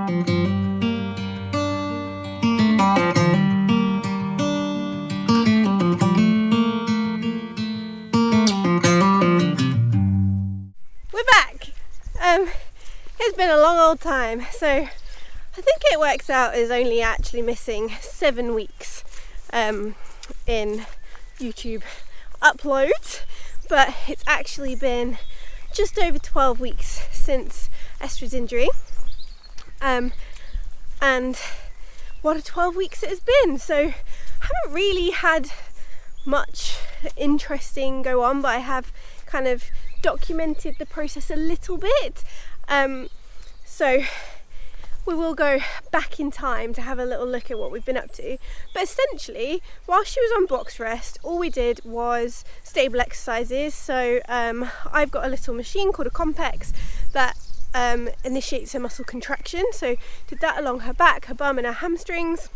We're back. It's been a long old time, so I think it works out as only actually missing 7 weeks in YouTube uploads, but it's actually been just over 12 weeks since Estrid's injury, and what a 12 weeks it has been. So I haven't really had much interesting go on, but I have kind of documented the process a little bit, so we will go back in time to have a little look at what we've been up to. But essentially, while she was on box rest, all we did was stable exercises. So I've got a little machine called a Compex that initiates a muscle contraction, so did that along her back, her bum and her hamstrings,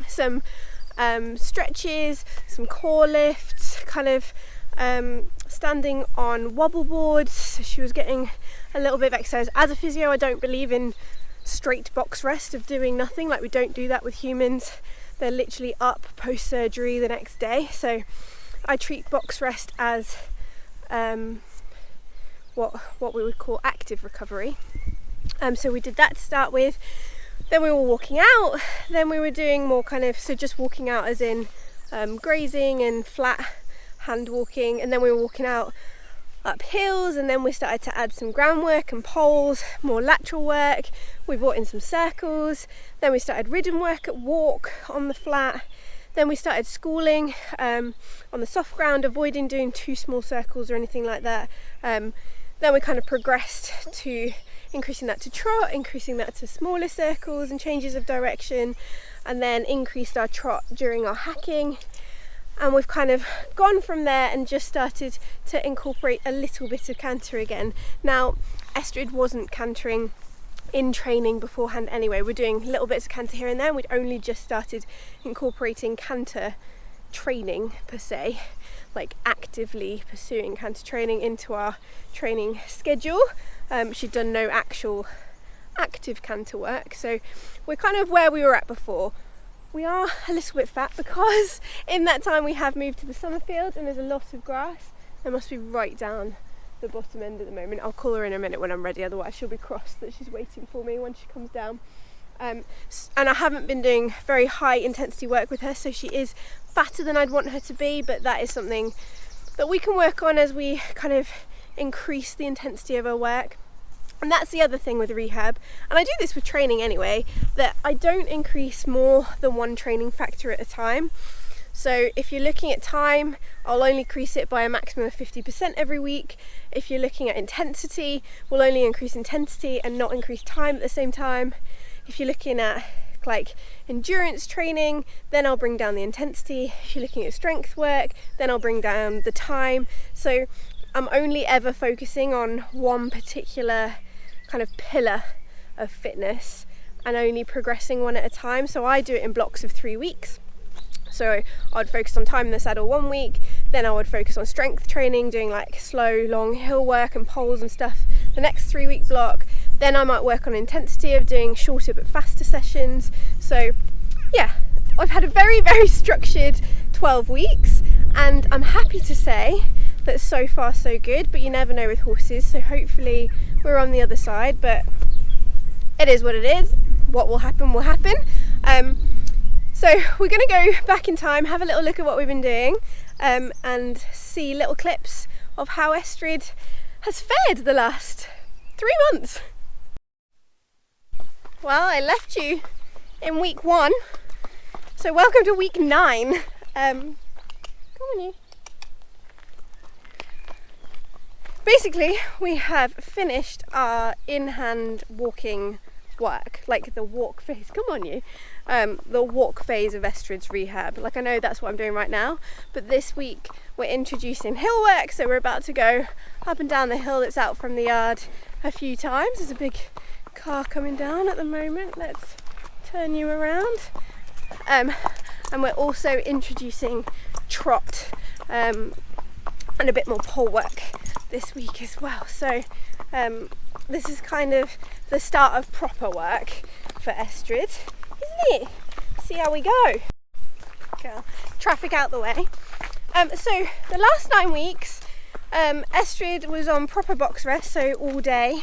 some stretches, some core lifts, kind of standing on wobble boards, so she was getting a little bit of exercise. As a physio, I don't believe in straight box rest of doing nothing. Like, we don't do that with humans. They're literally up post surgery the next day, so I treat box rest as what we would call active recovery. So we did that to start with, then we were walking out, then we were doing more kind of, so just walking out as in grazing and flat hand walking, and then we were walking out up hills, and then we started to add some groundwork and poles, more lateral work. We brought in some circles, then we started ridden work at walk on the flat, then we started schooling on the soft ground, avoiding doing too small circles or anything like that. Then we kind of progressed to increasing that to trot, increasing that to smaller circles and changes of direction, and then increased our trot during our hacking. And we've kind of gone from there and just started to incorporate a little bit of canter again. Now, Estrid wasn't cantering in training beforehand anyway. We're doing little bits of canter here and there. We'd only just started incorporating canter training per se, like actively pursuing canter training into our training schedule. She'd done no actual active canter work, so we're kind of where we were at before. We are a little bit fat because in that time we have moved to the summer field and there's a lot of grass. There must be right down the bottom end at the moment. I'll call her in a minute when I'm ready, otherwise she'll be cross that she's waiting for me when she comes down. And I haven't been doing very high intensity work with her, so she is fatter than I'd want her to be, but that is something that we can work on as we kind of increase the intensity of her work. And that's the other thing with rehab, and I do this with training anyway, that I don't increase more than one training factor at a time. So if you're looking at time, I'll only increase it by a maximum of 50% every week. If you're looking at intensity, we'll only increase intensity and not increase time at the same time. If you're looking at like endurance training, then I'll bring down the intensity. If you're looking at strength work, then I'll bring down the time. So I'm only ever focusing on one particular kind of pillar of fitness and only progressing one at a time. So I do it in blocks of 3 weeks. So I'd focus on time in the saddle 1 week, then I would focus on strength training, doing like slow, long hill work and poles and stuff the next 3 week block. Then I might work on intensity of doing shorter but faster sessions. So yeah, I've had a very, very structured 12 weeks and I'm happy to say that so far so good, but you never know with horses, so hopefully we're on the other side, but it is what it is. What will happen will happen. So we're going to go back in time, have a little look at what we've been doing, and see little clips of how Estrid has fared the last 3 months. Well, I left you in week 1, so welcome to week 9. Come on you. Basically, we have finished our in-hand walking work, like the walk phase. Come on you. The walk phase of Estrid's rehab. Like, I know that's what I'm doing right now, but this week we're introducing hill work, so we're about to go up and down the hill that's out from the yard a few times. There's a big car coming down at the moment. Let's turn you around. And we're also introducing trot and a bit more pole work this week as well. So this is kind of the start of proper work. for Estrid, isn't it? See how we go. Girl, traffic out the way. So the last 9 weeks, Estrid was on proper box rest, so all day.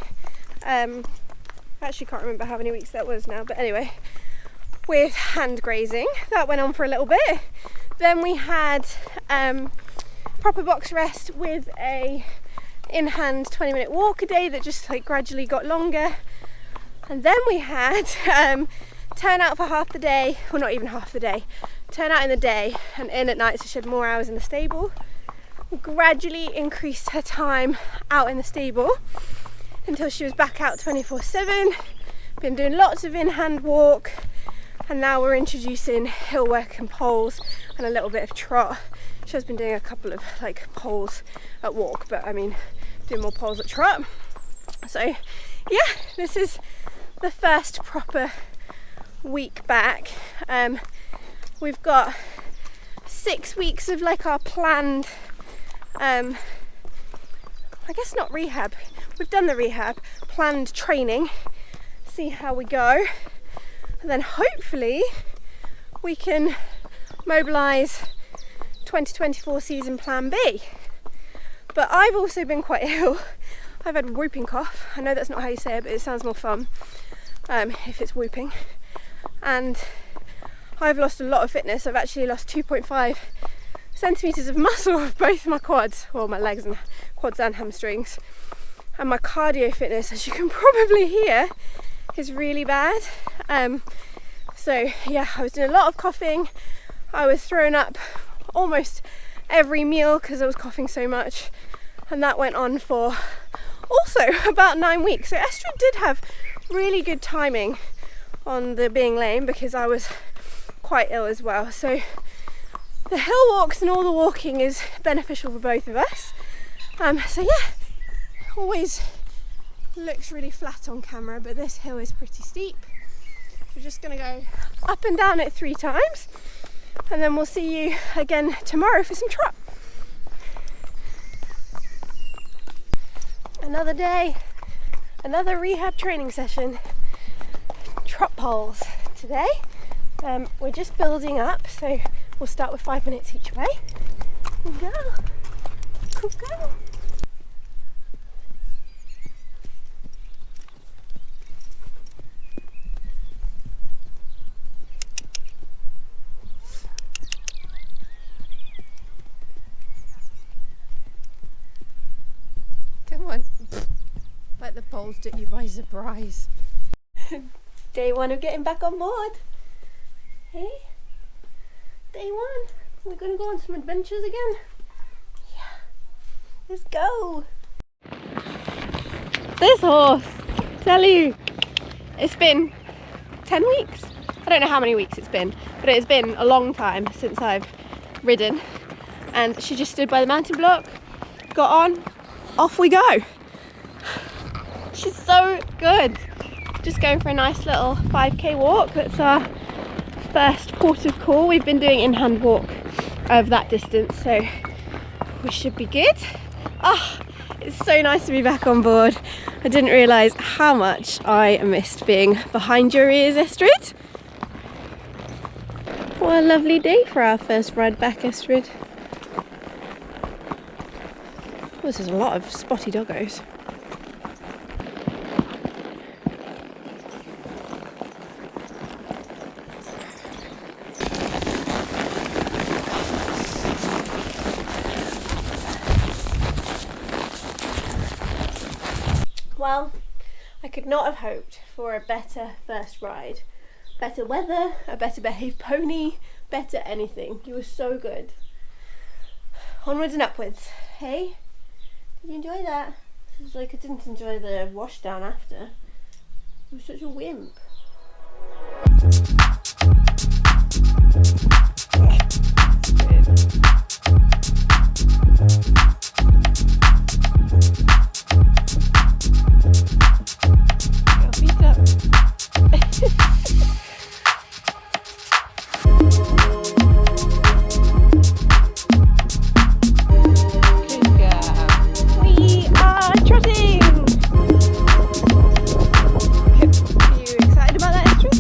Actually can't remember how many weeks that was now, but anyway, with hand grazing. That went on for a little bit. Then we had proper box rest with a in-hand 20-minute walk a day that just like gradually got longer. And then we had turn out for half the day, well not even half the day, turn out in the day and in at night, so she had more hours in the stable. We gradually increased her time out in the stable until she was back out 24/7. Been doing lots of in-hand walk, and now we're introducing hill work and poles and a little bit of trot. She has been doing a couple of like poles at walk, but I mean doing more poles at trot. So yeah, this is the first proper week back. We've got 6 weeks of like our planned, I guess not rehab, we've done the rehab, planned training, see how we go, and then hopefully we can mobilise 2024 season plan B. But I've also been quite ill. I've had whooping cough. I know that's not how you say it, but it sounds more fun if it's whooping. And I've lost a lot of fitness. I've actually lost 2.5 centimetres of muscle of both my quads, well my legs and quads and hamstrings. And my cardio fitness, as you can probably hear, is really bad. So yeah, I was doing a lot of coughing. I was throwing up almost every meal because I was coughing so much, and that went on for also about 9 weeks. So Estrid did have really good timing on the being lame because I was quite ill as well. So the hill walks and all the walking is beneficial for both of us. So yeah, always looks really flat on camera, but this hill is pretty steep. We're just going to go up and down it 3 times, and then we'll see you again tomorrow for some trot. Another day, another rehab training session. Trot poles today. We're just building up, so we'll start with 5 minutes each way. Go, go, go. Come on. Let the poles took you by surprise. Day 1 of getting back on board. Hey? Day 1. We're going to go on some adventures again. Yeah. Let's go. This horse, tell you, it's been 10 weeks. I don't know how many weeks it's been, but it's been a long time since I've ridden. And she just stood by the mountain block, got on, off we go. She's so good. Just going for a nice little 5k walk. That's our first port of call. We've been doing in-hand walk of that distance, so we should be good. Ah, it's so nice to be back on board. I didn't realise how much I missed being behind your ears, Estrid. What a lovely day for our first ride back, Estrid. Oh, this is a lot of spotty doggos. Well, I could not have hoped for a better first ride. Better weather, a better behaved pony, better anything. You were so good. Onwards and upwards. Hey? Did you enjoy that? It's like I didn't enjoy the wash down after. You were such a wimp. Are you excited about that, Estrid?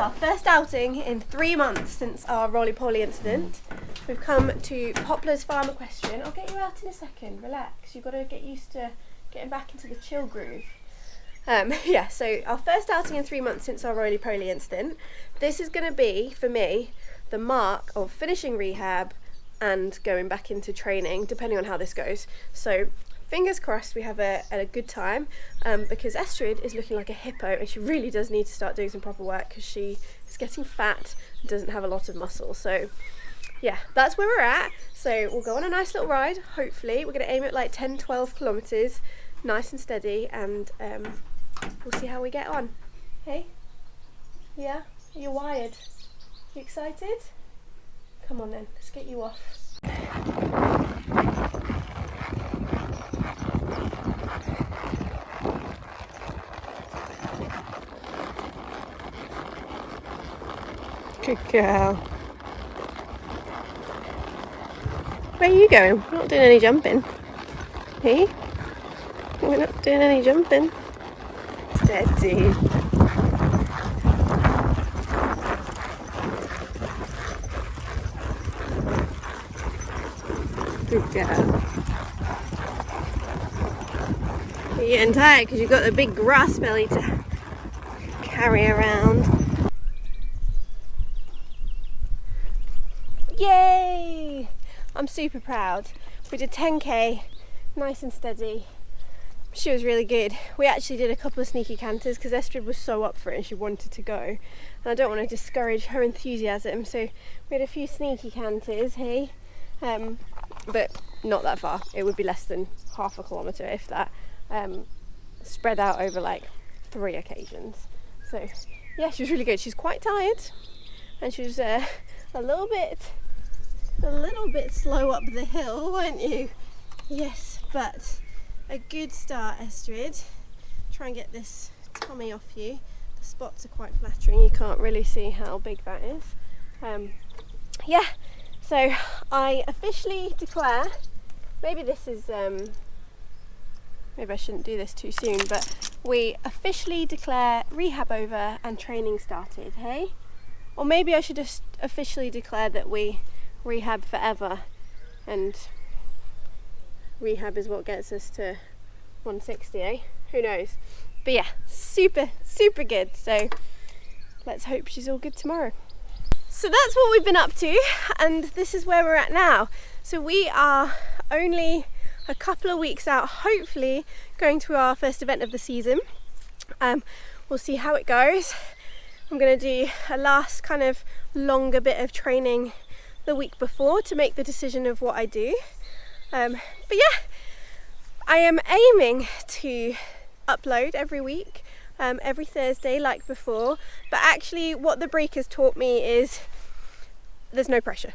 our first outing in 3 months since our roly-poly incident. We've come to Poplar's Farm Equestrian. I'll get you out in a second, relax. You've got to get used to getting back into the chill groove. Yeah, so our first outing in 3 months since our roly-poly incident. This is going to be, for me, the mark of finishing rehab and going back into training, depending on how this goes. So fingers crossed we have a good time, because Estrid is looking like a hippo and she really does need to start doing some proper work because she is getting fat and doesn't have a lot of muscle. So yeah, that's where we're at. So we'll go on a nice little ride, hopefully. We're going to aim at like 10-12 kilometres, nice and steady, and we'll see how we get on. Hey? Yeah? Are you wired? You excited? Come on then, let's get you off. Good girl. Where are you going? We're not doing any jumping. Hey? We're not doing any jumping. Steady. Good girl. You're getting tired because you've got the big grass belly to carry around. Yay! I'm super proud. We did 10k, nice and steady. She was really good. We actually did a couple of sneaky canters because Estrid was so up for it and she wanted to go. And I don't want to discourage her enthusiasm, so we had a few sneaky canters, hey? But not that far. It would be less than half a kilometre, if that, spread out over like 3 occasions. So yeah, she was really good. She's quite tired and she was a little bit slow up the hill, weren't you? Yes, but a good start, Estrid. Try and get this tummy off you. The spots are quite flattering. You can't really see how big that is. Yeah, so I officially declare, maybe this is, maybe I shouldn't do this too soon, but we officially declare rehab over and training started, hey? Or maybe I should just officially declare that we rehab forever and rehab is what gets us to 160, eh? Who knows? But yeah, super good. So let's hope she's all good tomorrow. So that's what we've been up to, and this is where we're at now. So we are only a couple of weeks out, hopefully going to our first event of the season. We'll see how it goes. I'm going to do a last kind of longer bit of training the week before to make the decision of what I do. But yeah, I am aiming to upload every week, every Thursday like before, but actually what the break has taught me is there's no pressure.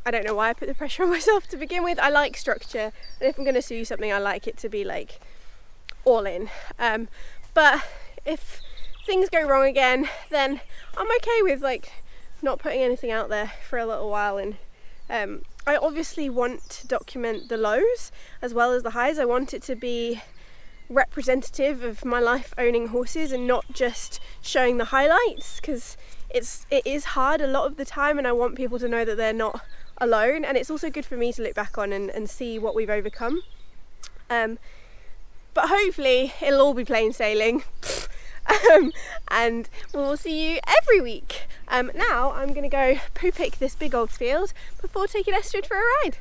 I don't know why I put the pressure on myself to begin with. I like structure, and if I'm going to do something I like it to be like all in. But if things go wrong again, then I'm okay with like not putting anything out there for a little while. And I obviously want to document the lows as well as the highs. I want it to be representative of my life owning horses and not just showing the highlights, because it is hard a lot of the time, and I want people to know that they're not alone. And it's also good for me to look back on and see what we've overcome. But hopefully it'll all be plain sailing. And we'll see you every week. Now I'm going to go poo pick this big old field before taking Estrid for a ride.